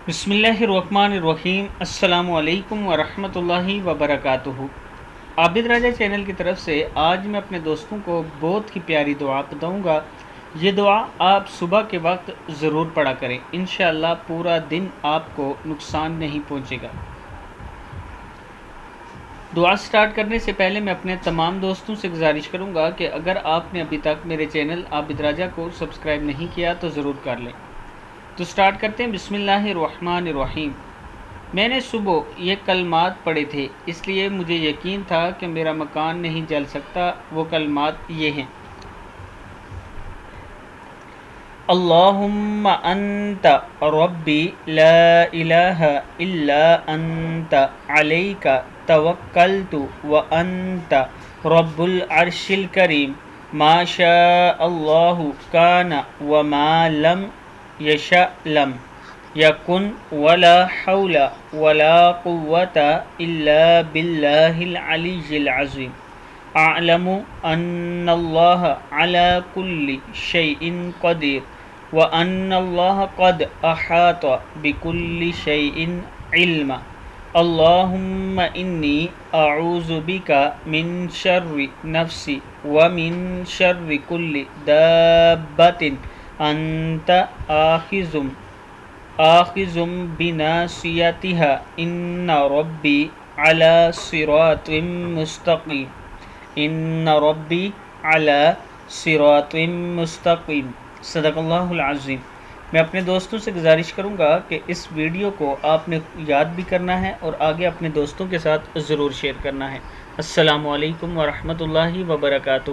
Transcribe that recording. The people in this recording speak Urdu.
بسم اللہ الرحمن الرحیم۔ السلام علیکم ورحمۃ اللہ وبرکاتہ۔ عابد راجہ چینل کی طرف سے آج میں اپنے دوستوں کو بہت ہی پیاری دعا بتاؤں گا۔ یہ دعا آپ صبح کے وقت ضرور پڑھا کریں، انشاءاللہ پورا دن آپ کو نقصان نہیں پہنچے گا۔ دعا سٹارٹ کرنے سے پہلے میں اپنے تمام دوستوں سے گزارش کروں گا کہ اگر آپ نے ابھی تک میرے چینل عابد راجہ کو سبسکرائب نہیں کیا تو ضرور کر لیں۔ تو سٹارٹ کرتے ہیں۔ بسم اللہ الرحمن الرحیم۔ میں نے صبح یہ کلمات پڑھے تھے، اس لیے مجھے یقین تھا کہ میرا مکان نہیں جل سکتا۔ وہ کلمات یہ ہیں: اللہم انت ربی لا الہ الا انت علیک توکلت وانت رب العرش الکریم ما شاء اللہ کان وما لم یشأ لم یکن ولا حول ولا قوة الا باللہ العلی العظیم اعلم ان اللہ علی کل شیء قدیر وان اللہ قد احاط بکل شیء علما اللہم انی اعوذ بک من شر نفسی ومن شر کل دابۃ انت آخذ بناصیتها ان ربی علی صراط مستقیم ان ربی علی صراط مستقیم۔ صدق اللہ العظیم۔ میں اپنے دوستوں سے گزارش کروں گا کہ اس ویڈیو کو آپ نے یاد بھی کرنا ہے اور آگے اپنے دوستوں کے ساتھ ضرور شیئر کرنا ہے۔ السلام علیکم ورحمۃ اللہ وبرکاتہ۔